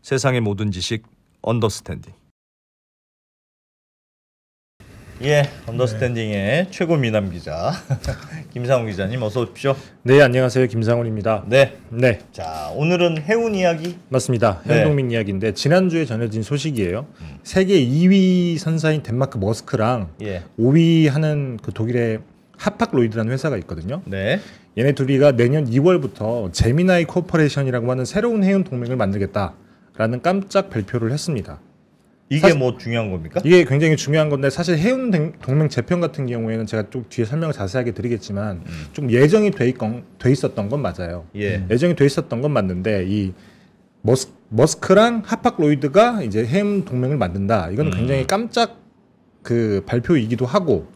세상의 모든 지식 언더스탠딩. 예, 언더스탠딩의 최고 미남 기자 김상훈 기자님 어서 오십시오. 네, 안녕하세요. 김상훈입니다. 네. 네. 자, 오늘은 해운 이야기? 맞습니다. 해운동맹 이야기인데 지난주에 전해진 소식이에요. 세계 2위 선사인 덴마크 머스크랑 5위 하는 그 독일의 하팍로이드라는 회사가 있거든요. 네. 얘네 둘이가 내년 2월부터 제미나이 코퍼레이션이라고 하는 새로운 해운 동맹을 만들겠다라는 깜짝 발표를 했습니다. 이게 뭐 중요한 겁니까? 이게 굉장히 중요한 건데 사실 해운 동맹 재편 같은 경우에는 제가 좀 뒤에 설명을 자세하게 드리겠지만 좀 예정이 돼 있었던 건 맞아요. 예정이 돼 있었던 건 맞는데 이 머스크랑 하팍로이드가 이제 해운 동맹을 만든다. 이거는 굉장히 깜짝 그 발표이기도 하고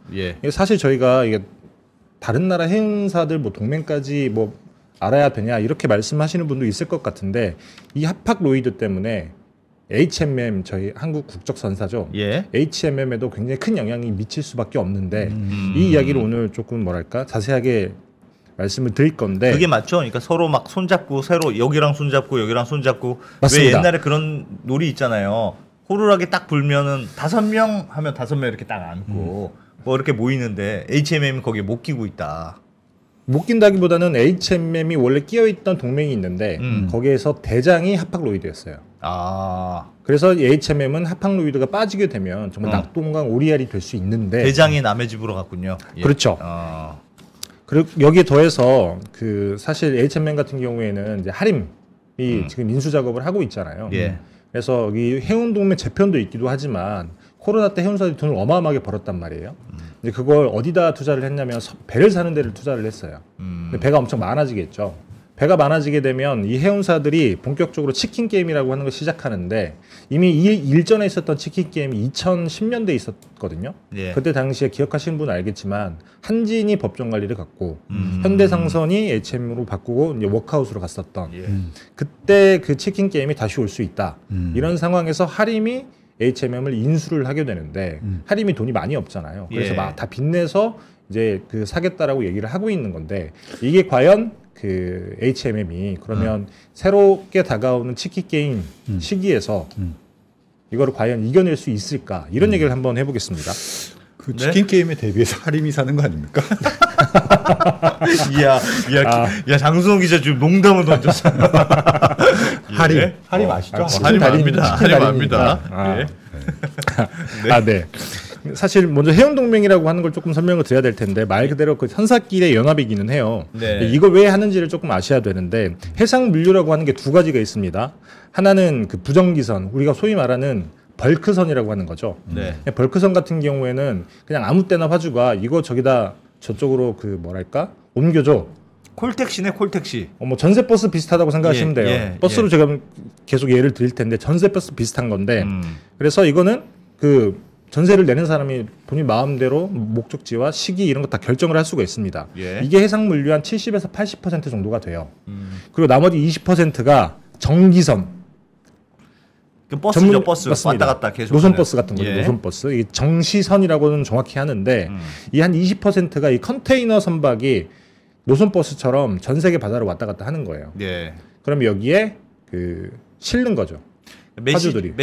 사실 저희가 이게 다른 나라 해운사들 뭐 동맹까지 뭐 알아야 되냐 이렇게 말씀하시는 분도 있을 것 같은데 이 하팍로이드 때문에 HMM 저희 한국 국적선사죠. HMM에도 굉장히 큰 영향이 미칠 수밖에 없는데 이 이야기를 오늘 조금 뭐랄까 자세하게 말씀을 드릴 건데 그게 맞죠? 그러니까 서로 막 손잡고 새로 여기랑 손잡고 여기랑 손잡고 맞습니다. 왜 옛날에 그런 놀이 있잖아요. 호루라기 딱 불면은 5명 하면 5명 이렇게 딱 앉고 뭐 이렇게 모이는데 HMM이 거기에 못 끼고 있다. 못 낀다기보다는 HMM이 원래 끼어있던 동맹이 있는데 거기에서 대장이 하팍로이드였어요. 그래서 HMM은 하팍로이드가 빠지게 되면 정말 낙동강 오리알이 될 수 있는데 대장이 남의 집으로 갔군요. 그렇죠. 그리고 여기에 더해서 그 사실 HMM 같은 경우에는 이제 하림이 지금 인수 작업을 하고 있잖아요. 그래서 이 해운 동맹 재편도 있기도 하지만 코로나 때 해운사들이 돈을 어마어마하게 벌었단 말이에요. 근데 그걸 어디다 투자를 했냐면 배를 사는 데를 투자를 했어요. 근데 배가 엄청 많아지겠죠. 배가 많아지게 되면 이 해운사들이 본격적으로 치킨 게임이라고 하는 걸 시작하는데 이미 이 일전에 있었던 치킨 게임이 2010년대에 있었거든요. 그때 당시에 기억하시는 분은 알겠지만 한진이 법정 관리를 갖고 현대상선이 HM으로 바꾸고 이제 워크아웃으로 갔었던 그때 그 치킨 게임이 다시 올 수 있다. 이런 상황에서 하림이 HMM을 인수를 하게 되는데 하림이 돈이 많이 없잖아요. 그래서 막 다 빚내서 이제 그 사겠다라고 얘기를 하고 있는 건데 이게 과연 그 HMM이 그러면 새롭게 다가오는 치킨 게임 시기에서 이거를 과연 이겨낼 수 있을까 이런 얘기를 한번 해보겠습니다. 그 치킨 게임에 대비해서 하림이 사는 거 아닙니까? 야 장수홍 기자 지금 농담을 던졌어요. 하림 아시죠? 하림 압니다. 하림 압니다. 네. 사실 먼저 해운동맹이라고 하는 걸 조금 설명을 드려야 될 텐데 말 그대로 그 현사끼리의 연합이기는 해요. 이걸 왜 하는지를 조금 아셔야 되는데 해상물류라고 하는 게 두 가지가 있습니다. 하나는 그 부정기선, 우리가 소위 말하는 벌크선이라고 하는 거죠. 벌크선 같은 경우에는 그냥 아무 때나 화주가 이거 저기다 저쪽으로 그 뭐랄까 옮겨줘. 콜택시네 콜택시. 뭐 전세버스 비슷하다고 생각하시면 돼요. 버스로 제가 계속 예를 드릴 텐데 전세버스 비슷한 건데 그래서 이거는 그 전세를 내는 사람이 본인 마음대로 목적지와 시기 이런 거 다 결정을 할 수가 있습니다. 이게 해상물류 한 70에서 80% 정도가 돼요. 그리고 나머지 20%가 정기선. 그 버스죠, 버스. 맞습니다. 왔다 갔다 계속. 노선버스 같은 거죠. 노선버스. 이 정시선이라고는 정확히 하는데 이 한 20%가 이 컨테이너 선박이 노선버스처럼 전 세계 바다로 왔다 갔다 하는 거예요. 그럼 여기에 그 실는 거죠. 화주들이.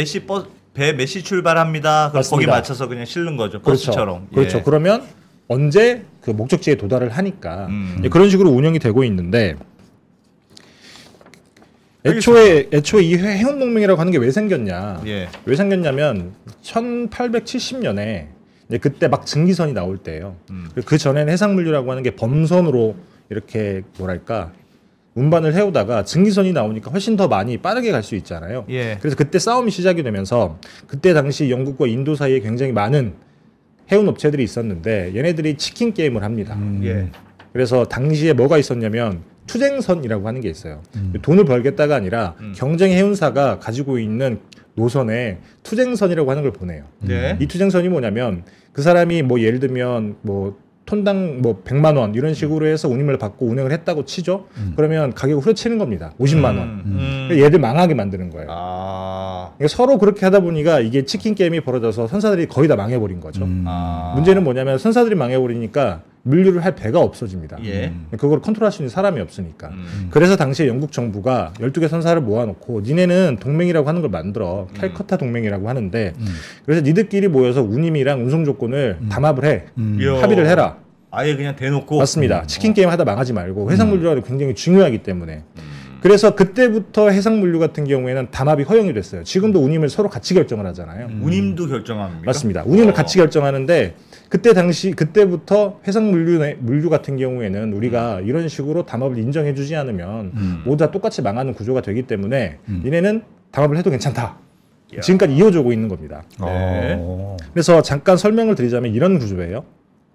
배 몇 시 출발합니다. 그럼 거기 맞춰서 그냥 실는 거죠. 버스처럼. 그렇죠. 그러면 언제 그 목적지에 도달을 하니까 그런 식으로 운영이 되고 있는데 애초에 이 해운동맹이라고 하는 게 왜 생겼냐? 왜 생겼냐면 1870년에 그때 막 증기선이 나올 때예요. 그 전에는 해상물류라고 하는 게 범선으로 이렇게 뭐랄까 운반을 해오다가 증기선이 나오니까 훨씬 더 많이 빠르게 갈 수 있잖아요. 그래서 그때 싸움이 시작이 되면서 그때 당시 영국과 인도 사이에 굉장히 많은 해운 업체들이 있었는데 얘네들이 치킨 게임을 합니다. 그래서 당시에 뭐가 있었냐면 투쟁선이라고 하는 게 있어요. 돈을 벌겠다가 아니라 경쟁 해운사가 가지고 있는 노선에 투쟁선이라고 하는 걸 보내요. 이 투쟁선이 뭐냐면 그 사람이 뭐 예를 들면 뭐 톤당 뭐 100만 원 이런 식으로 해서 운임을 받고 운행을 했다고 치죠. 그러면 가격을 후려치는 겁니다. 50만 원. 얘들 망하게 만드는 거예요. 그러니까 서로 그렇게 하다 보니까 이게 치킨 게임이 벌어져서 선사들이 거의 다 망해버린 거죠. 문제는 뭐냐면 선사들이 망해버리니까 물류를 할 배가 없어집니다. 예. 그걸 컨트롤할 수 있는 사람이 없으니까. 그래서 당시에 영국 정부가 12개 선사를 모아놓고 니네는 동맹이라고 하는 걸 만들어. 캘커타 동맹이라고 하는데 그래서 니들끼리 모여서 운임이랑 운송 조건을 담합을 해. 합의를 해라. 아예 그냥 대놓고. 맞습니다. 치킨 게임 하다 망하지 말고 해상 물류가 굉장히 중요하기 때문에. 그래서 그때부터 해상 물류 같은 경우에는 담합이 허용이 됐어요. 지금도 운임을 서로 같이 결정을 하잖아요. 운임도 결정합니까? 맞습니다. 운임을 같이 결정하는데 그때부터 해상 물류 같은 경우에는 우리가 이런 식으로 담합을 인정해주지 않으면 모두 다 똑같이 망하는 구조가 되기 때문에 니네는 담합을 해도 괜찮다. 지금까지 이어져오고 있는 겁니다. 네. 그래서 잠깐 설명을 드리자면 이런 구조예요.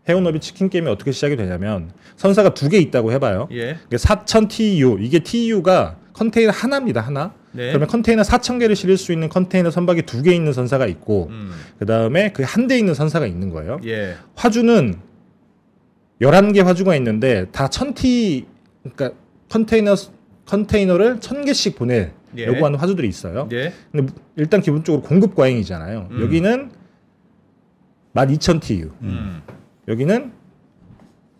해운업이 치킨 게임이 어떻게 시작이 되냐면 선사가 2개 있다고 해봐요. 예. 4,000 TEU 이게 TEU가 컨테이너 하나입니다. 하나. 네. 그러면 컨테이너 4,000개를 실을 수 있는 컨테이너 선박이 2개 있는 선사가 있고 그 다음에 그 한 대 있는 선사가 있는 거예요. 예. 화주는 11개 화주가 있는데 다 1000T 그러니까 컨테이너를 1000개씩 보내려고 예. 하는 화주들이 있어요. 예. 근데 일단 기본적으로 공급 과잉이잖아요. 여기는 12,000 TU. 여기는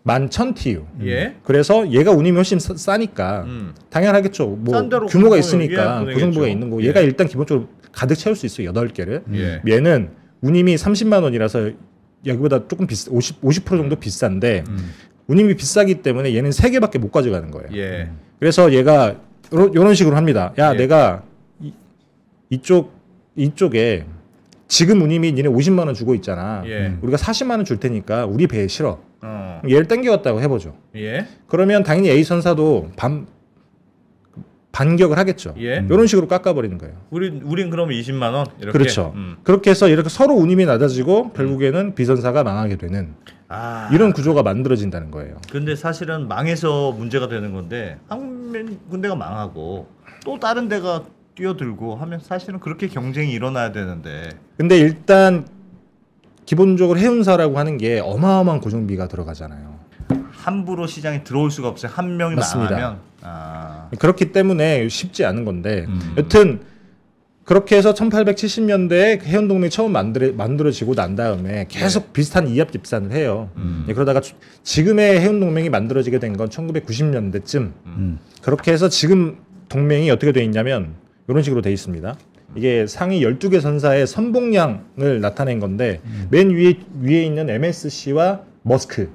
11,000 TU. 예. 그래서 얘가 운임이 훨씬 싸니까 당연하겠죠. 뭐 싼 데로 규모가 보내겠죠. 있으니까 예, 고정부가 보내겠죠. 있는 거고 예. 얘가 일단 기본적으로 가득 채울 수 있어요. 8개를. 예. 얘는 운임이 30만 원이라서 여기보다 조금 50% 정도 비싼데 운임이 비싸기 때문에 얘는 3개밖에 못 가져가는 거예요. 예. 그래서 얘가 이런 식으로 합니다. 야, 예. 내가 이쪽에 지금 운임이 니네 50만 원 주고 있잖아. 예. 우리가 40만 원 줄 테니까 우리 배에 실어. 어. 얘를 땡겨왔다고 해보죠. 예. 그러면 당연히 A 선사도 반격을 하겠죠. 예. 이런 식으로 깎아버리는 거예요. 우린 그러면 20만 원 이렇게. 그렇죠. 그렇게 해서 이렇게 서로 운임이 낮아지고 결국에는 B 선사가 망하게 되는 아. 이런 구조가 만들어진다는 거예요. 근데 사실은 망해서 문제가 되는 건데 한 군데가 망하고 또 다른 데가 뛰어들고 하면 사실은 그렇게 경쟁이 일어나야 되는데. 근데 일단 기본적으로 해운사라고 하는 게 어마어마한 고정비가 들어가잖아요. 함부로 시장에 들어올 수가 없어요. 한 명이 맞습니다. 망하면. 아. 그렇기 때문에 쉽지 않은 건데 여튼 그렇게 해서 1870년대에 해운동맹이 처음 만들어지고 난 다음에 계속 비슷한 이합 집산을 해요. 그러다가 지금의 해운동맹이 만들어지게 된 건 1990년대쯤 그렇게 해서 지금 동맹이 어떻게 돼 있냐면 이런 식으로 돼 있습니다. 이게 상위 12개 선사의 선봉량을 나타낸 건데 맨 위에 있는 MSC와 머스크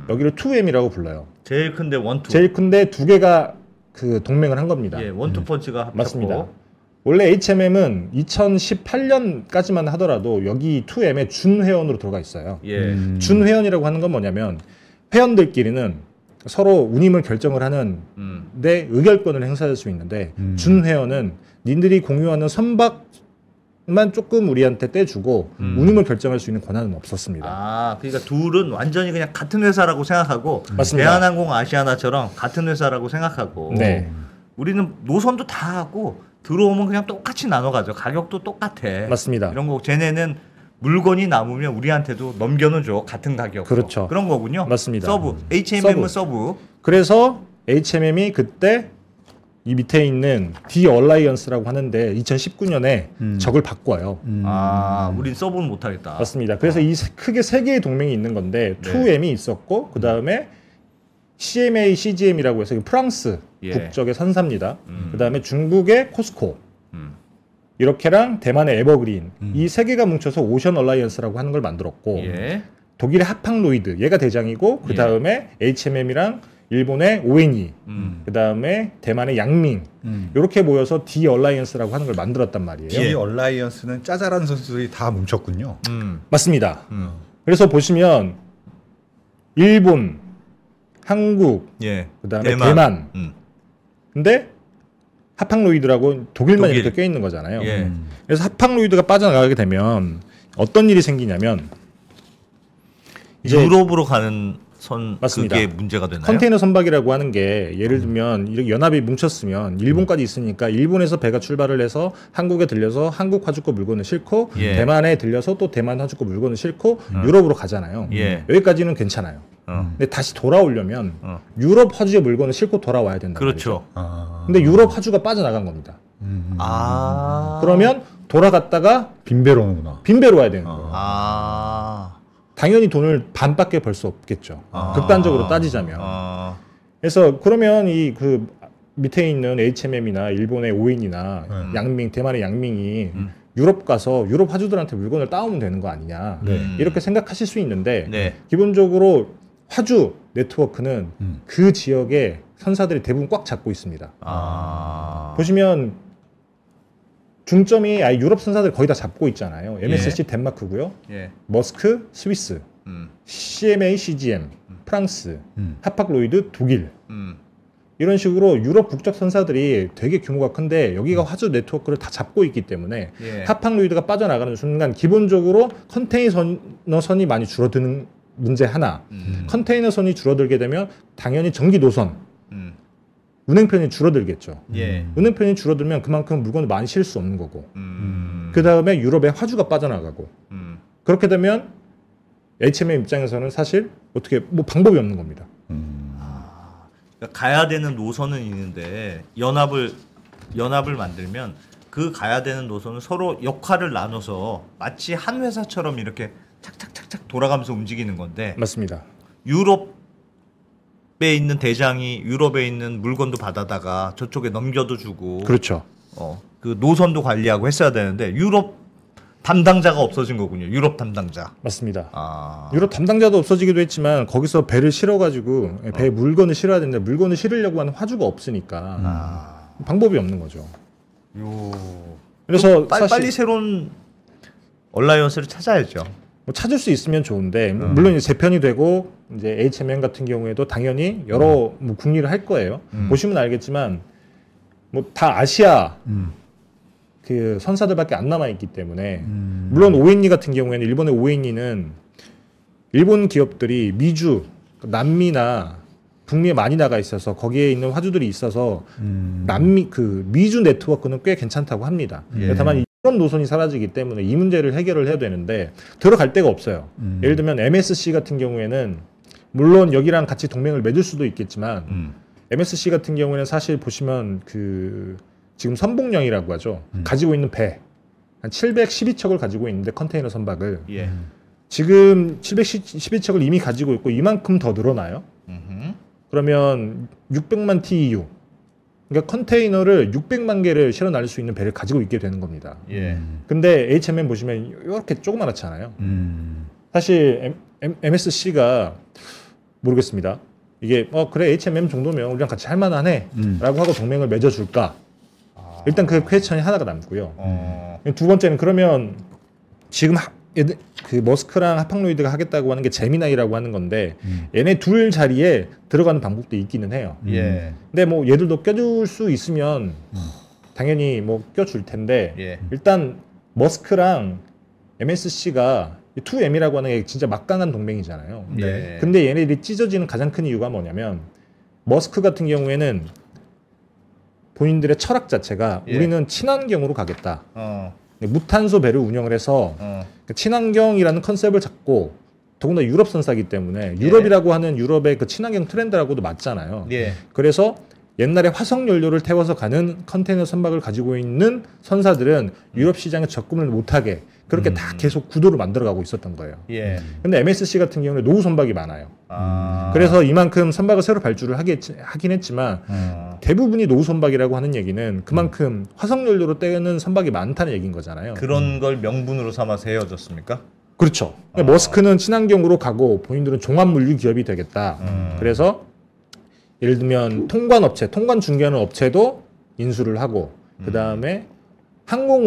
여기를 2M이라고 불러요. 제일 큰데 원투. 제일 큰데 2개가 그 동맹을 한 겁니다. 예, 원투 펀치가 합쳤고. 맞습니다. 원래 HMM은 2018년까지만 하더라도 여기 2M에 준회원으로 들어가 있어요. 예. 준회원이라고 하는 건 뭐냐면 회원들끼리는 서로 운임을 결정을 하는 데 의결권을 행사할 수 있는데 준회원은 니들이 공유하는 선박만 조금 우리한테 떼주고 운임을 결정할 수 있는 권한은 없었습니다. 아, 그러니까 둘은 완전히 그냥 같은 회사라고 생각하고 맞습니다. 대한항공 아시아나처럼 같은 회사라고 생각하고 네. 우리는 노선도 다 하고 들어오면 그냥 똑같이 나눠 가죠. 가격도 똑같아. 맞습니다. 이런 거 쟤네는 물건이 남으면 우리한테도 넘겨는 줘. 같은 가격. 그렇죠. 그런 거군요. 맞습니다. 서브. HMM은 서브. 그래서 HMM이 그때 이 밑에 있는 D 얼라이언스라고 하는데 2019년에 적을 바꿔요. 아, 우린 서브는 못 하겠다. 맞습니다. 그래서 이 크게 세 개의 동맹이 있는 건데 네. 2M이 있었고 그 다음에 CMA, CGM이라고 해서 프랑스 예. 국적의 선사입니다. 그 다음에 중국의 코스코 음. 이렇게랑 대만의 에버그린 이 세 개가 뭉쳐서 오션 얼라이언스라고 하는 걸 만들었고 예. 독일의 하팡로이드 얘가 대장이고 그 다음에 HMM이랑 일본의 ONE 그 다음에 대만의 양민 이렇게 모여서 D 얼라이언스라고 하는 걸 만들었단 말이에요. D 얼라이언스는 짜잘한 선수들이 다 뭉쳤군요. 맞습니다. 그래서 보시면 일본, 한국, 예. 그다음에 대만. 음. 근데 하팡로이드라고 독일만 독일. 이렇게 껴 있는 거잖아요. 예. 그래서 하팡로이드가 빠져나가게 되면 어떤 일이 생기냐면 이제 유럽으로 가는 선 맞습니다. 그게 문제가 되나요? 컨테이너 선박이라고 하는 게 예를 들면 이렇게 연합이 뭉쳤으면 일본까지 있으니까 일본에서 배가 출발을 해서 한국에 들려서 한국 화주급 물건을 싣고 예. 대만에 들려서 또 대만 화주급 물건을 싣고 유럽으로 가잖아요. 예. 여기까지는 괜찮아요. 근데 다시 돌아오려면 유럽 화주의 물건을 싣고 돌아와야 된다. 그렇죠. 근데 유럽 화주가 빠져나간 겁니다. 아. 그러면 돌아갔다가 빈배로 오는구나. 빈배로 와야 되는 거예요. 아. 당연히 돈을 반밖에 벌 수 없겠죠. 극단적으로 따지자면. 그래서 그러면 이 그 밑에 있는 HMM이나 일본의 오인이나 양밍, 대만의 양밍이 유럽 가서 유럽 화주들한테 물건을 따오면 되는 거 아니냐. 이렇게 생각하실 수 있는데 기본적으로 화주 네트워크는 그 지역의 선사들이 대부분 꽉 잡고 있습니다. 보시면 중점이 아예 유럽 선사들 거의 다 잡고 있잖아요. MSC 덴마크고요. 머스크 스위스, CMA CGM 프랑스, 하팍로이드 독일. 이런 식으로 유럽 국적 선사들이 되게 규모가 큰데 여기가 화주 네트워크를 다 잡고 있기 때문에 하팍로이드가 빠져나가는 순간 기본적으로 컨테이너선이 많이 줄어드는 문제 하나. 컨테이너선이 줄어들게 되면 당연히 전기 노선, 운행편이 줄어들겠죠. 운행편이 줄어들면 그만큼 물건을 많이 실 수 없는 거고. 그 다음에 유럽의 화주가 빠져나가고. 그렇게 되면 HMM 입장에서는 사실 어떻게 뭐 방법이 없는 겁니다. 그러니까 가야 되는 노선은 있는데 연합을 만들면 그 가야 되는 노선은 서로 역할을 나눠서 마치 한 회사처럼 이렇게 착착착착 돌아가면서 움직이는 건데. 맞습니다. 유럽에 있는 대장이 유럽에 있는 물건도 받아다가 저쪽에 넘겨도 주고. 그렇죠. 그 노선도 관리하고 했어야 되는데 유럽 담당자가 없어진 거군요. 유럽 담당자. 맞습니다. 유럽 담당자도 없어지기도 했지만 거기서 배를 실어가지고 배에 물건을 실어야 되는데 물건을 실으려고 하는 화주가 없으니까 방법이 없는 거죠. 그래서 빨리 새로운 얼라이언스를 찾아야죠. 뭐 찾을 수 있으면 좋은데 물론 이제 재편이 되고 이제 HMM 같은 경우에도 당연히 여러 뭐 국리를 할 거예요. 보시면 알겠지만 뭐 다 아시아 그 선사들밖에 안 남아 있기 때문에 물론 오엔니 같은 경우에는 일본의 오엔니는 일본 기업들이 미주, 남미나 북미에 많이 나가 있어서 거기에 있는 화주들이 있어서 남미 그 미주 네트워크는 꽤 괜찮다고 합니다. 다만 유럽 노선이 사라지기 때문에 이 문제를 해결을 해야 되는데 들어갈 데가 없어요. 예를 들면 MSC 같은 경우에는 물론 여기랑 같이 동맹을 맺을 수도 있겠지만 MSC 같은 경우에는 사실 보시면 그 지금 선봉령이라고 하죠. 가지고 있는 배 한 712척을 가지고 있는데 컨테이너 선박을 지금 712척을 이미 가지고 있고 이만큼 더 늘어나요. 그러면 600만 TEU 그러니까 컨테이너를 600만 개를 실어 날릴 수 있는 배를 가지고 있게 되는 겁니다. 근데 HMM 보시면 이렇게 조그맣잖아요. 사실 MSC가 모르겠습니다. 이게 그래 HMM 정도면 우리랑 같이 할 만하네 라고 하고 동맹을 맺어줄까. 일단 그 퀘스천이 하나가 남고요. 두 번째는 그러면 지금 그 머스크랑 하팍로이드가 하겠다고 하는 게 제미나이라고 하는 건데 얘네 둘 자리에 들어가는 방법도 있기는 해요. 근데 뭐 얘들도 껴줄 수 있으면 당연히 뭐 껴줄 텐데 일단 머스크랑 MSC가 2M이라고 하는 게 진짜 막강한 동맹이잖아요. 근데 얘네들이 찢어지는 가장 큰 이유가 뭐냐면 머스크 같은 경우에는 본인들의 철학 자체가 우리는 친환경으로 가겠다. 무탄소 배를 운영을 해서 친환경이라는 컨셉을 잡고 더군다나 유럽 선사기 때문에 유럽이라고 하는 유럽의 그 친환경 트렌드라고도 맞잖아요. 그래서 옛날에 화석 연료를 태워서 가는 컨테이너 선박을 가지고 있는 선사들은 유럽 시장에 접근을 못하게 그렇게 다 계속 구도를 만들어가고 있었던 거예요. 근데 MSC 같은 경우는 노후 선박이 많아요. 그래서 이만큼 선박을 새로 발주를 하긴 했지만 대부분이 노후 선박이라고 하는 얘기는 그만큼 화석 연료로 떼는 선박이 많다는 얘기인 거잖아요. 그런 걸 명분으로 삼아서 헤어졌습니까? 그렇죠. 머스크는 친환경으로 가고 본인들은 종합 물류 기업이 되겠다. 그래서 예를 들면 통관업체, 통관 중개하는 업체도 인수를 하고 그 다음에 항공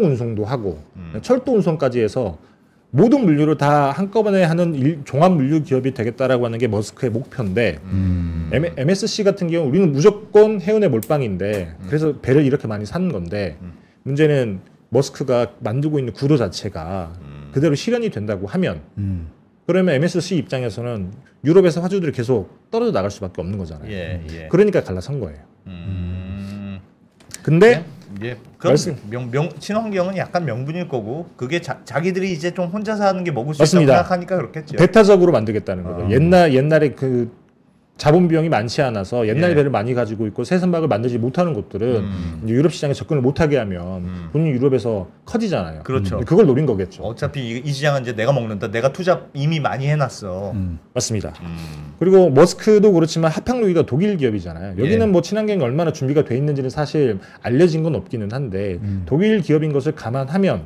운송도 하고 철도 운송까지 해서 모든 물류를 다 한꺼번에 하는 종합 물류 기업이 되겠다라고 하는 게 머스크의 목표인데 MSC 같은 경우 우리는 무조건 해운의 몰빵인데 그래서 배를 이렇게 많이 사는 건데 문제는 머스크가 만들고 있는 구도 자체가 그대로 실현이 된다고 하면 그러면 MSC 입장에서는 유럽에서 화주들이 계속 떨어져 나갈 수밖에 없는 거잖아요. 그러니까 갈라선 거예요. 근데 그럼 친환경은 약간 명분일 거고 그게 자기들이 이제 좀 혼자서 하는 게 먹을 수 있다고 생각하니까 그렇겠죠. 배타적으로 만들겠다는 거죠. 옛날에 그 자본 비용이 많지 않아서 옛날 예. 배를 많이 가지고 있고 새 선박을 만들지 못하는 곳들은 이제 유럽 시장에 접근을 못하게 하면 본인 유럽에서 커지잖아요. 그렇죠. 그걸 노린 거겠죠. 어차피 이 시장은 이제 내가 먹는다. 내가 투자 이미 많이 해놨어. 맞습니다. 그리고 머스크도 그렇지만 하팡로이드가 독일 기업이잖아요. 여기는 예. 뭐 친환경이 얼마나 준비가 돼 있는지는 사실 알려진 건 없기는 한데 독일 기업인 것을 감안하면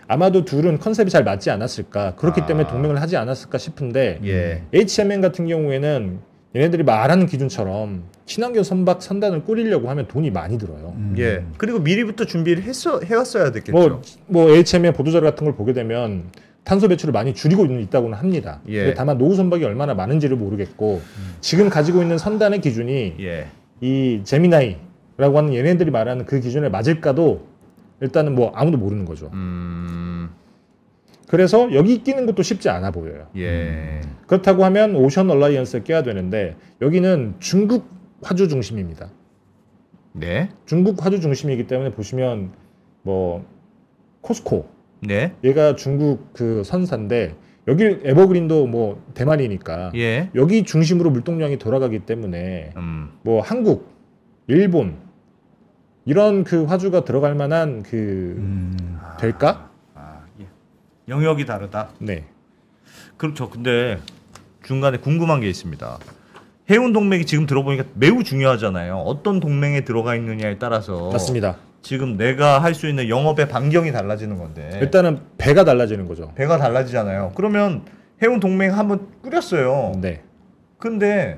아마도 둘은 컨셉이 잘 맞지 않았을까. 그렇기 때문에 동맹을 하지 않았을까 싶은데 예. HMN 같은 경우에는 얘네들이 말하는 기준처럼 친환경 선박 선단을 꾸리려고 하면 돈이 많이 들어요. 예. 그리고 미리부터 준비를 해왔어야 됐겠죠. 뭐 HMN 보도자료 같은 걸 보게 되면 탄소 배출을 많이 줄이고 있다고는 합니다. 예. 근데 다만 노후 선박이 얼마나 많은지를 모르겠고 지금 가지고 있는 선단의 기준이 예. 이 제미나이라고 하는 얘네들이 말하는 그 기준에 맞을까도 일단은 뭐 아무도 모르는 거죠. 그래서 여기 끼는 것도 쉽지 않아 보여요. 예. 그렇다고 하면 오션 얼라이언스에 껴야 되는데 여기는 중국 화주 중심입니다. 네. 중국 화주 중심이기 때문에 보시면 뭐 코스코 네. 얘가 중국 그 선사인데 여기 에버그린도 뭐 대만이니까 예. 여기 중심으로 물동량이 돌아가기 때문에 뭐 한국, 일본 이런 그 화주가 들어갈 만한 그 될까? 예. 영역이 다르다. 네. 그렇죠. 근데 중간에 궁금한 게 있습니다. 해운 동맹이 지금 들어보니까 매우 중요하잖아요. 어떤 동맹에 들어가 있느냐에 따라서 맞습니다. 지금 내가 할 수 있는 영업의 반경이 달라지는 건데 일단은 배가 달라지는 거죠. 배가 달라지잖아요. 그러면 해운 동맹 한번 꾸렸어요. 네. 근데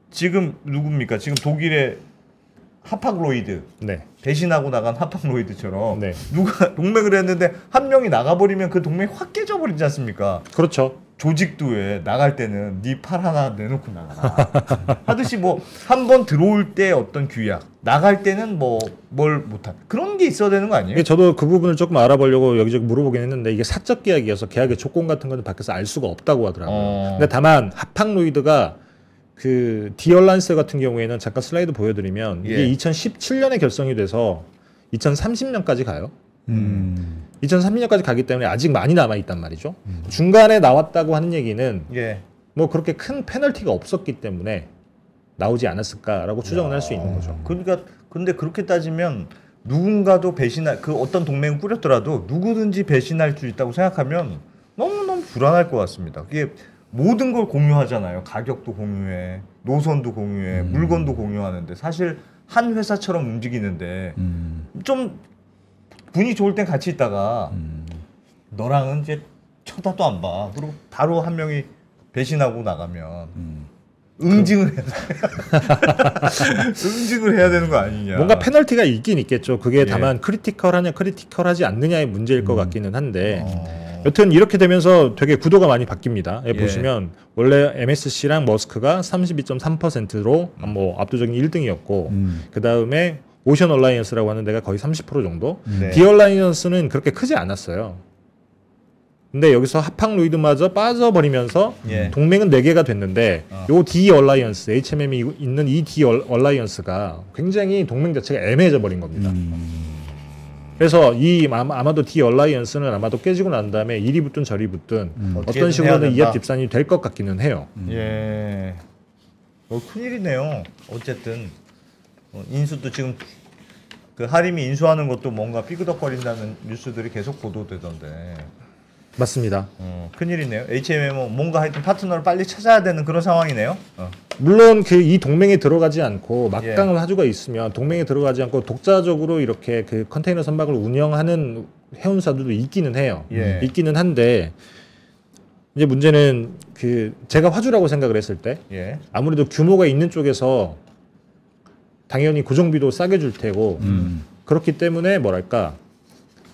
지금 누굽니까? 지금 독일의 하팍로이드 네. 배신하고 나간 하팍로이드처럼 네. 누가 동맹을 했는데 한 명이 나가버리면 그 동맹이 확 깨져버리지 않습니까? 그렇죠. 조직도 왜 나갈 때는 네 팔 하나 내놓고 나가라 하듯이 뭐 한 번 들어올 때 어떤 규약 나갈 때는 뭐 뭘 못한 그런 게 있어야 되는 거 아니에요? 이게 저도 그 부분을 조금 알아보려고 여기저기 물어보긴 했는데 이게 사적 계약이어서 계약의 조건 같은 거는 밖에서 알 수가 없다고 하더라고요. 근데 다만 하팡로이드가 그 디얼란스 같은 경우에는 잠깐 슬라이드 보여드리면 이게 예. 2017년에 결성이 돼서 2030년까지 가요. 2030년까지 가기 때문에 아직 많이 남아 있단 말이죠. 중간에 나왔다고 하는 얘기는 예. 뭐 그렇게 큰 페널티가 없었기 때문에 나오지 않았을까라고 추정을 할 수 있는 거죠. 그러니까 근데 그렇게 따지면 누군가도 배신할 그 어떤 동맹을 꾸렸더라도 누구든지 배신할 수 있다고 생각하면 너무너무 불안할 것 같습니다. 그게 모든 걸 공유하잖아요. 가격도 공유해, 노선도 공유해, 물건도 공유하는데 사실 한 회사처럼 움직이는데 좀 분위기 좋을 땐 같이 있다가 너랑은 이제 쳐다도 안 봐. 그리고 바로 한 명이 배신하고 나가면 응징을 해야 돼. 응징을 해야 되는 거 아니냐. 뭔가 페널티가 있긴 있겠죠. 그게 예. 다만 크리티컬하냐 크리티컬하지 않느냐의 문제일 것 같기는 한데 여튼 이렇게 되면서 되게 구도가 많이 바뀝니다. 예. 보시면 원래 MSC랑 머스크가 32.3%로 뭐 압도적인 1등이었고 그 다음에 오션 얼라이언스라고 하는 데가 거의 30% 정도. 네. 디얼라이언스는 그렇게 크지 않았어요. 근데 여기서 하팡로이드마저 빠져버리면서 예. 동맹은 4개가 됐는데 요 D 얼라이언스, HMM이 있는 이 D 얼라이언스가 굉장히 동맹 자체가 애매해져 버린 겁니다. 그래서 이 아마도 D 얼라이언스는 아마도 깨지고 난 다음에 이리 붙든 저리 붙든 어떤 어떻게든 식으로든 해야 이합 된다. 집산이 될 것 같기는 해요. 예. 큰일이네요. 어쨌든 인수도 지금 그 하림이 인수하는 것도 뭔가 삐그덕거린다는 뉴스들이 계속 보도되던데. 맞습니다. 큰일이네요. HMM은 뭔가 하여튼 파트너를 빨리 찾아야 되는 그런 상황이네요. 물론 그 이 동맹에 들어가지 않고 막강한 예. 화주가 있으면 동맹에 들어가지 않고 독자적으로 이렇게 그 컨테이너 선박을 운영하는 해운사들도 있기는 해요. 예. 있기는 한데 이제 문제는 그 제가 화주라고 생각을 했을 때 예. 아무래도 규모가 있는 쪽에서 당연히 고정비도 싸게 줄 테고 그렇기 때문에 뭐랄까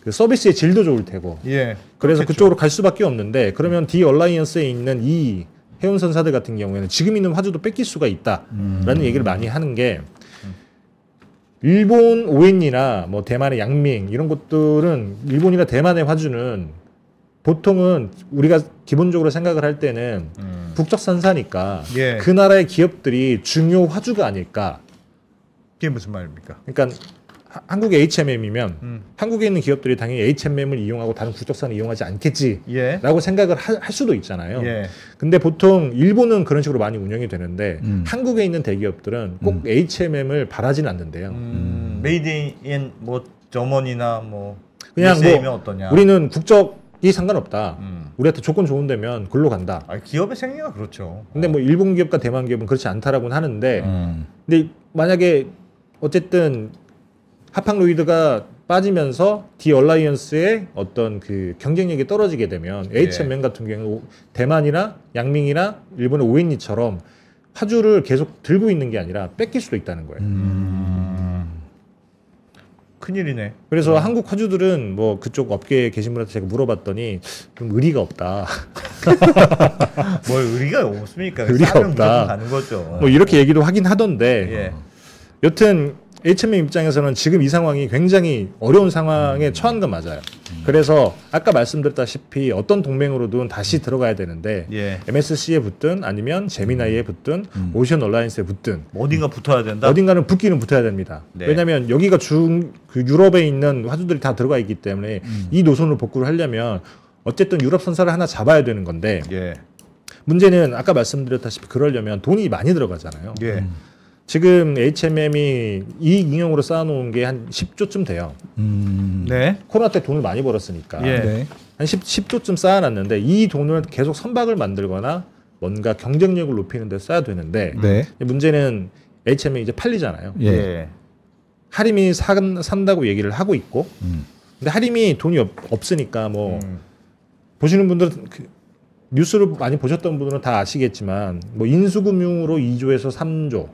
그 서비스의 질도 좋을 테고 예. 그래서 그렇겠죠. 그쪽으로 갈 수밖에 없는데 그러면 D 얼라이언스에 있는 이 해운선사들 같은 경우에는 지금 있는 화주도 뺏길 수가 있다라는 얘기를 많이 하는 게 일본 ON이나 뭐 대만의 양밍 이런 것들은 일본이나 대만의 화주는 보통은 우리가 기본적으로 생각을 할 때는 북적선사니까 예. 그 나라의 기업들이 중요 화주가 아닐까. 이게 무슨 말입니까? 그러니까 한국의 HMM이면 한국에 있는 기업들이 당연히 HMM을 이용하고 다른 국적선을 이용하지 않겠지라고 예. 생각을 할 수도 있잖아요. 예. 근데 보통 일본은 그런 식으로 많이 운영이 되는데 한국에 있는 대기업들은 꼭 HMM을 바라지는 않는데요. 메이드 인 뭐 저머니나 뭐 그냥 USA면 뭐 어떠냐. 우리는 국적이 상관없다. 우리한테 조건 좋은 데면 글로 간다. 아, 기업의 생리가 그렇죠. 근데 뭐 일본 기업과 대만 기업은 그렇지 않다라고는 하는데 근데 만약에 어쨌든 하팡로이드가 빠지면서 디얼라이언스의 어떤 그 경쟁력이 떨어지게 되면 HMM 같은 경우는 대만이나 양밍이나 일본의 ONE처럼 화주를 계속 들고 있는 게 아니라 뺏길 수도 있다는 거예요. 큰일이네. 그래서 한국 화주들은 뭐 그쪽 업계에 계신 분한테 제가 물어봤더니 좀 의리가 없다. 뭘 의리가 없습니까? 의리가 싸면 없다. 무조건 가는 거죠. 뭐 이렇게 얘기도 하긴 하던데 예. 여튼 HMM 입장에서는 지금 이 상황이 굉장히 어려운 상황에 처한 건 맞아요. 그래서 아까 말씀드렸다시피 어떤 동맹으로든 다시 들어가야 되는데 예. MSC에 붙든 아니면 제미나이에 붙든 오션 얼라이언스에 붙든 어딘가 붙어야 된다. 어딘가는 붙기는 붙어야 됩니다. 네. 왜냐하면 여기가 그 유럽에 있는 화주들이 다 들어가 있기 때문에 이 노선으로 복구를 하려면 어쨌든 유럽 선사를 하나 잡아야 되는 건데 예. 문제는 아까 말씀드렸다시피 그러려면 돈이 많이 들어가잖아요. 예. 지금 HMM이 이 인형으로 쌓아놓은 게 한 10조쯤 돼요. 네. 코로나 때 돈을 많이 벌었으니까 예. 네. 한 10조쯤 쌓아놨는데 이 돈을 계속 선박을 만들거나 뭔가 경쟁력을 높이는 데 써야 되는데 네. 문제는 HMM이 이제 팔리잖아요. 예. 예. 하림이 산다고 얘기를 하고 있고 근데 하림이 돈이 없으니까 뭐 보시는 분들은 뉴스를 많이 보셨던 분들은 다 아시겠지만 뭐 인수금융으로 2조에서 3조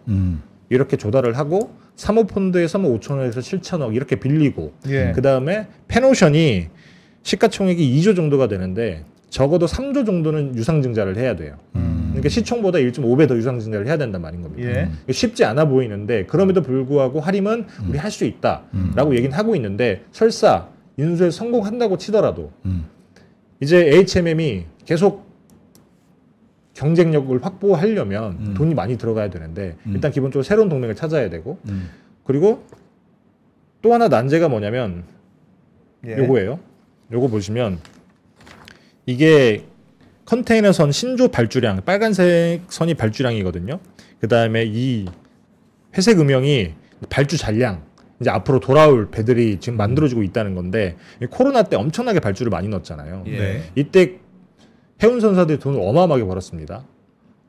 이렇게 조달을 하고 사모펀드에서 뭐 5천억에서 7천억 이렇게 빌리고 예. 그 다음에 페노션이 시가총액이 2조 정도가 되는데 적어도 3조 정도는 유상증자를 해야 돼요. 그러니까 시총보다 1.5배 더 유상증자를 해야 된단 말인 겁니다. 예. 쉽지 않아 보이는데 그럼에도 불구하고 하림은 우리 할 수 있다라고 얘기는 하고 있는데 설사 인수에 성공한다고 치더라도 이제 HMM이 계속 경쟁력을 확보하려면 돈이 많이 들어가야 되는데 일단 기본적으로 새로운 동맹을 찾아야 되고 그리고 또 하나 난제가 뭐냐면 예. 요거예요. 요거 보시면 이게 컨테이너 선 신조 발주량 빨간색 선이 발주량이거든요. 그 다음에 이 회색 음영이 발주 잔량 이제 앞으로 돌아올 배들이 지금 만들어지고 있다는 건데 코로나 때 엄청나게 발주를 많이 넣었잖아요. 예. 네. 이때 해운 선사들이 돈을 어마어마하게 벌었습니다.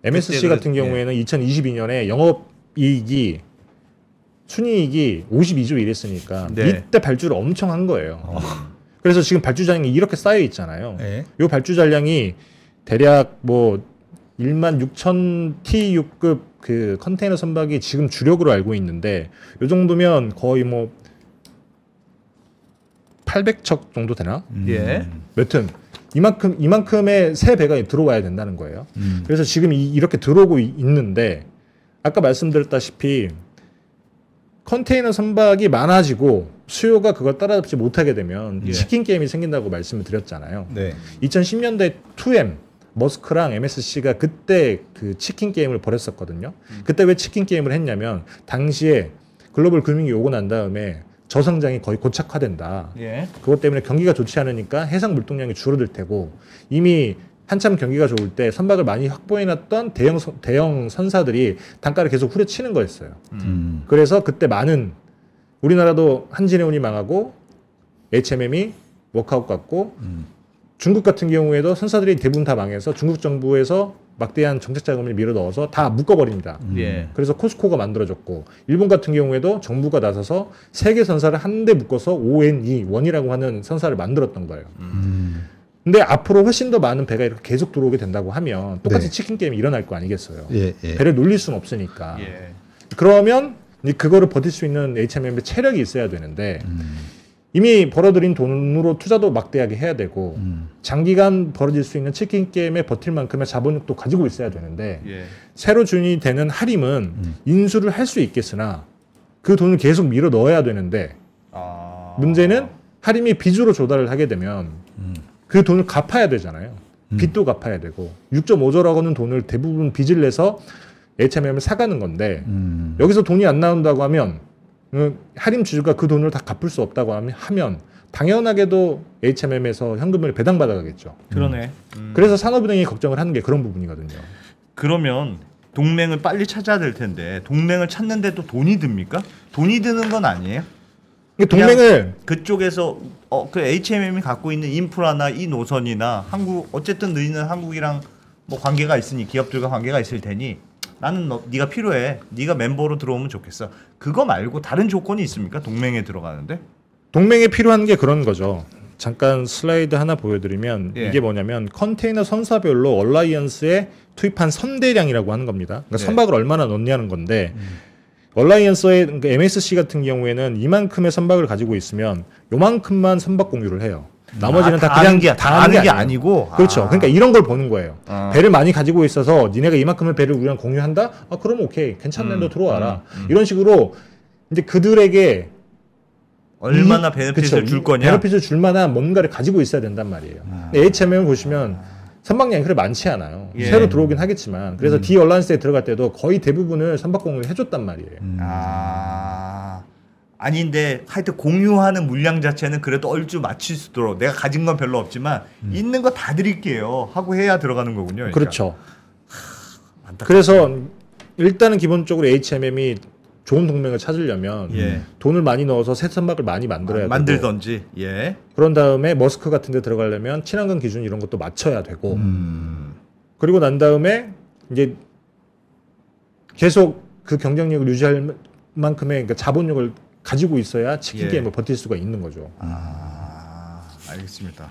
MSC 같은 예. 경우에는 2022년에 영업이익이 순이익이 52조 이랬으니까 네. 이때 발주를 엄청 한 거예요. 그래서 지금 발주 잔량이 이렇게 쌓여 있잖아요. 네. 이 발주 잔량이 대략 뭐 16,000 TU급 그 컨테이너 선박이 지금 주력으로 알고 있는데 이 정도면 거의 뭐 800척 정도 되나? 예. 여튼 이만큼의 새 배가 들어와야 된다는 거예요. 그래서 지금 이렇게 들어오고 있는데 아까 말씀드렸다시피 컨테이너 선박이 많아지고 수요가 그걸 따라잡지 못하게 되면 예. 치킨 게임이 생긴다고 말씀을 드렸잖아요. 네. 2010년대 2M 머스크랑 MSC가 그때 그 치킨 게임을 벌였었거든요. 그때 왜 치킨 게임을 했냐면 당시에 글로벌 금융이 오고 난 다음에 저성장이 거의 고착화된다. 예. 그것 때문에 경기가 좋지 않으니까 해상 물동량이 줄어들 테고 이미 한참 경기가 좋을 때 선박을 많이 확보해놨던 대형 선사들이 단가를 계속 후려치는 거였어요. 그래서 그때 많은 우리나라도 한진해운이 망하고 HMM이 워크아웃 갔고 중국 같은 경우에도 선사들이 대부분 다 망해서 중국 정부에서 막대한 정책 자금을 밀어 넣어서 다 묶어버립니다. 예. 그래서 코스코가 만들어졌고 일본 같은 경우에도 정부가 나서서 세계 선사를 한데 묶어서 ONE 원이라고 하는 선사를 만들었던 거예요. 근데 앞으로 훨씬 더 많은 배가 이렇게 계속 들어오게 된다고 하면 똑같이 네. 치킨 게임이 일어날 거 아니겠어요. 예, 예. 배를 놀릴 수는 없으니까. 예. 그러면 이제 그거를 버틸 수 있는 HMM의 체력이 있어야 되는데 이미 벌어들인 돈으로 투자도 막대하게 해야 되고 장기간 벌어질 수 있는 치킨 게임에 버틸 만큼의 자본력도 가지고 있어야 되는데 예. 새로 주인이 되는 하림은 인수를 할 수 있겠으나 그 돈을 계속 밀어 넣어야 되는데 아. 문제는 하림이 빚으로 조달을 하게 되면 그 돈을 갚아야 되잖아요. 빚도 갚아야 되고 6.5조라고 하는 돈을 대부분 빚을 내서 HMM을 사가는 건데 여기서 돈이 안 나온다고 하면 하림 주주가 그 돈을 다 갚을 수 없다고 하면 당연하게도 HMM에서 현금을 배당받아가겠죠. 그러네. 그래서 산업은행이 걱정을 하는 게 그런 부분이거든요. 그러면 동맹을 빨리 찾아야 될 텐데 동맹을 찾는데도 돈이 듭니까? 돈이 드는 건 아니에요? 동맹을 그쪽에서 그 HMM이 갖고 있는 인프라나 이 노선이나 한국 어쨌든 너희는 한국이랑 뭐 관계가 있으니 기업들과 관계가 있을 테니 나는 네가 필요해. 네가 멤버로 들어오면 좋겠어. 그거 말고 다른 조건이 있습니까? 동맹에 들어가는데? 동맹에 필요한 게 그런 거죠. 잠깐 슬라이드 하나 보여드리면 예. 이게 뭐냐면 컨테이너 선사별로 얼라이언스에 투입한 선대량이라고 하는 겁니다. 그러니까 네. 선박을 얼마나 넣냐는 건데 얼라이언스의 그러니까 MSC 같은 경우에는 이만큼의 선박을 가지고 있으면 요만큼만 선박 공유를 해요. 나머지는 다 그냥 다 하는 게 아니고. 그렇죠. 그러니까 이런 걸 보는 거예요. 아. 배를 많이 가지고 있어서 니네가 이만큼의 배를 우리랑 공유한다? 아 그럼 오케이 괜찮네 너 들어와라. 이런 식으로 이제 그들에게 얼마나 베네핏을 줄 거냐? 베네핏을 줄 만한 뭔가를 가지고 있어야 된단 말이에요. 근데 HMM 보시면 선박량이 그렇게 많지 않아요. 예. 새로 들어오긴 하겠지만 그래서 D 얼란스에 들어갈 때도 거의 대부분을 선박 공유를 해줬단 말이에요. 아닌데 하여튼 공유하는 물량 자체는 그래도 얼추 맞출 수 있도록 내가 가진 건 별로 없지만 있는 거 다 드릴게요 하고 해야 들어가는 거군요. 그러니까. 그렇죠. 그래서 일단은 기본적으로 HMM이 좋은 동맹을 찾으려면 예. 돈을 많이 넣어서 새 선박을 많이 만들어야 되고 만들던지. 예. 그런 다음에 머스크 같은 데 들어가려면 친환경 기준 이런 것도 맞춰야 되고 그리고 난 다음에 이제 계속 그 경쟁력을 유지할 만큼의 그러니까 자본력을 가지고 있어야 치킨 예. 게임을 버틸 수가 있는 거죠. 알겠습니다.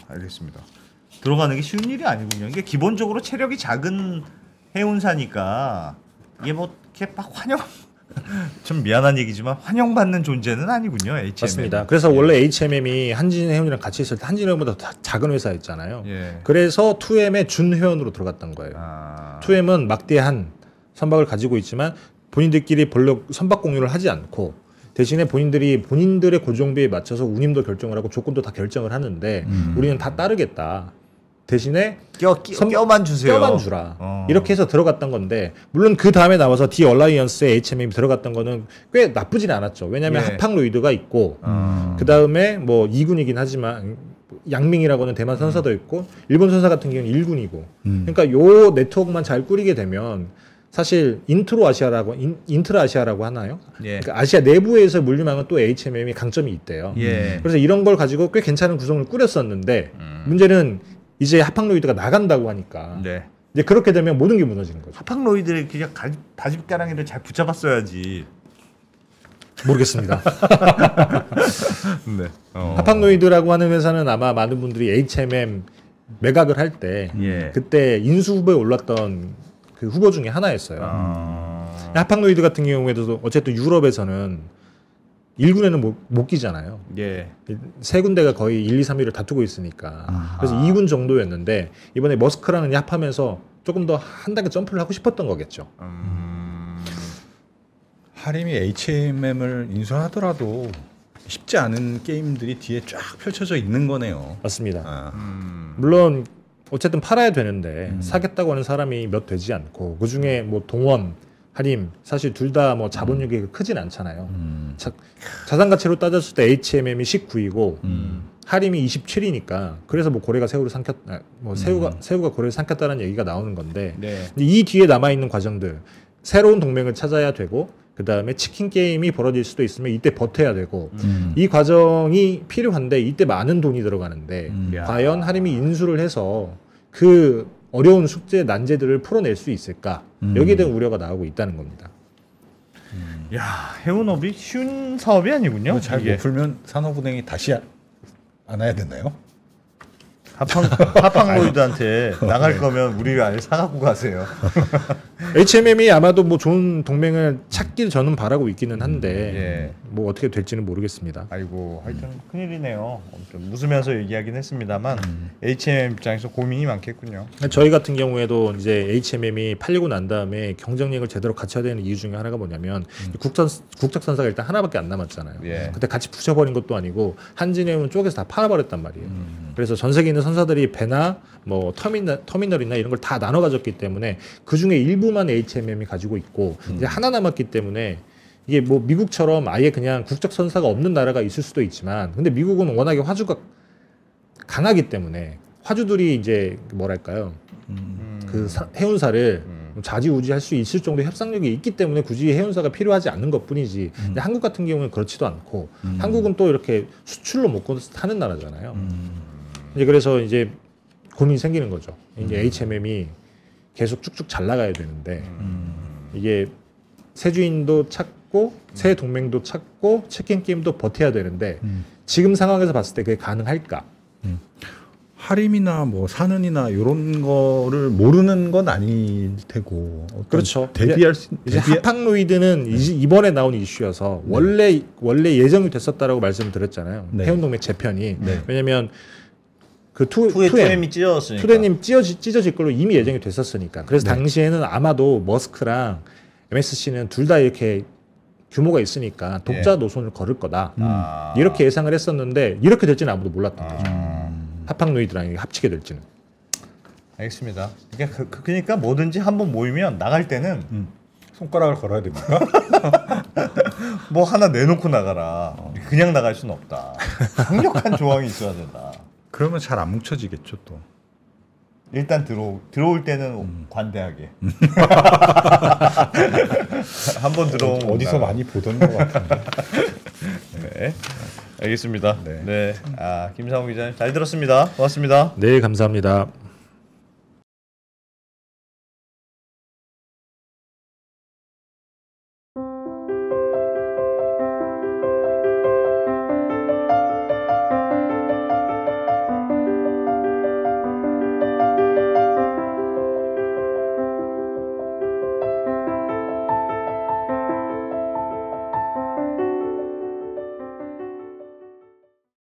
들어가는 게 쉬운 일이 아니군요. 이게 기본적으로 체력이 작은 해운사니까 이게 뭐 이렇게 막 좀 미안한 얘기지만 환영받는 존재는 아니군요. HMM. 맞습니다. 그래서 원래 HMM이 한진해운이랑 같이 있을 때 한진해운보다 더 작은 회사였잖아요. 예. 그래서 2M의 준회원으로 들어갔던 거예요. 2M은 막대한 선박을 가지고 있지만 본인들끼리 별로 선박 공유를 하지 않고 대신에 본인들의 고정비에 맞춰서 운임도 결정을 하고 조건도 다 결정을 하는데 우리는 다 따르겠다. 대신에 껴만 주세요. 껴만 주라. 이렇게 해서 들어갔던 건데 물론 그 다음에 나와서 D 얼라이언스에 HMM이 들어갔던 거는 꽤 나쁘진 않았죠. 왜냐하면 예. 하팡로이드가 있고 그 다음에 뭐 2군이긴 하지만 양밍이라고는 대만 선사도 있고 일본 선사 같은 경우는 1군이고 그러니까 요 네트워크만 잘 꾸리게 되면 사실 인트라 아시아라고 하나요? 예. 그러니까 아시아 내부에서 물류망은 또 HMM이 강점이 있대요. 예. 그래서 이런 걸 가지고 꽤 괜찮은 구성을 꾸렸었는데 문제는 이제 하팡로이드가 나간다고 하니까 네. 이제 그렇게 되면 모든 게 무너지는 거죠. 하팡로이드를 그냥 다집가랑이를 잘 붙잡았어야지. 모르겠습니다. 네. 하팡로이드라고 하는 회사는 아마 많은 분들이 HMM 매각을 할 때 예. 그때 인수 후보에 올랐던 그 후보 중에 하나였어요. 하팡로이드 같은 경우에도 어쨌든 유럽에서는 1군에는 못 끼잖아요. 예. 세 군데가 거의 1, 2, 3위를 다투고 있으니까. 그래서 2군 정도였는데 이번에 머스크랑은 합하면서 조금 더 한 단계 점프를 하고 싶었던 거겠죠. 하림이 HMM을 인수하더라도 쉽지 않은 게임들이 뒤에 쫙 펼쳐져 있는 거네요. 맞습니다. 물론 어쨌든 팔아야 되는데 사겠다고 하는 사람이 몇 되지 않고 그중에 뭐 동원, 하림 사실 둘 다 뭐 자본력이 크진 않잖아요. 자산 가치로 따졌을 때 HMM이 19이고 하림이 27이니까 그래서 뭐 고래가 새우를 새우가 고래를 삼켰다는 얘기가 나오는 건데 네. 이 뒤에 남아 있는 과정들 새로운 동맹을 찾아야 되고 그 다음에 치킨 게임이 벌어질 수도 있으면 이때 버텨야 되고 이 과정이 필요한데 이때 많은 돈이 들어가는데 과연 하림이 인수를 해서 그 어려운 숙제 난제들을 풀어낼 수 있을까 여기에 대한 우려가 나오고 있다는 겁니다. 야, 해운업이 쉬운 사업이 아니군요. 잘 못 풀면 산업은행이 다시 안 와야 되나요? 하팡로이드한테 나갈 거면 우리를 아예 사갖고 가세요. HMM이 아마도 뭐 좋은 동맹을 찾길 저는 바라고 있기는 한데 예. 뭐 어떻게 될지는 모르겠습니다. 아이고, 하여튼 큰일이네요. 아무튼 웃으면서 얘기하긴 했습니다만 HMM 입장에서 고민이 많겠군요. 저희 같은 경우에도 이제 HMM이 팔리고 난 다음에 경쟁력을 제대로 갖춰야 되는 이유 중에 하나가 뭐냐면 국적 선사가 일단 하나밖에 안 남았잖아요. 예. 그때 같이 부셔버린 것도 아니고 한진해운 쪽에서 다 팔아버렸단 말이에요. 그래서 전 세계에 있는 선사들이 배나 뭐 터미널이나 이런 걸 다 나눠 가졌기 때문에 그 중에 일부만 HMM이 가지고 있고 이제 하나 남았기 때문에 이게 뭐 미국처럼 아예 그냥 국적 선사가 없는 나라가 있을 수도 있지만 근데 미국은 워낙에 화주가 강하기 때문에 화주들이 이제 뭐랄까요 그 해운사를 좌지우지할 수 있을 정도의 협상력이 있기 때문에 굳이 해운사가 필요하지 않는 것뿐이지 근데 한국 같은 경우는 그렇지도 않고 한국은 또 이렇게 수출로 먹고 사는 나라잖아요. 이제 그래서 이제 고민이 생기는 거죠. 이게 HMM이 계속 쭉쭉 잘 나가야 되는데 이게 새 주인도 찾고 새 동맹도 찾고 치킨 게임도 버텨야 되는데 지금 상황에서 봤을 때 그게 가능할까? 할인이나 뭐 사는이나 이런 거를 모르는 건 아닐 테고 그렇죠. 대비할 수 이제 하팡로이드는 이번에 나온 이슈여서 원래 예정이 됐었다라고 말씀을 드렸잖아요. 네. 해운동맹 재편이 네. 왜냐면 그 투엠이 찢어졌으니까. 투엠이 찢어질 걸로 이미 예정이 됐었으니까. 그래서 네. 당시에는 아마도 머스크랑 MSC는 둘 다 이렇게 규모가 있으니까 독자 노선을 걸을 거다. 이렇게 예상을 했었는데 이렇게 될지는 아무도 몰랐던 거죠. 하팡로이드랑 합치게 될지는. 알겠습니다. 그러니까 뭐든지 한번 모이면 나갈 때는 손가락을 걸어야 됩니까? 뭐 하나 내놓고 나가라. 그냥 나갈 수는 없다. 강력한 조항이 있어야 된다. 그러면 잘 안 뭉쳐지겠죠 또. 일단 들어올 때는 관대하게. 한번 들어오면 어디서 나가. 많이 보던 것 같은데. 네. 알겠습니다. 네. 네. 김상훈 기자님 잘 들었습니다. 고맙습니다. 네, 감사합니다.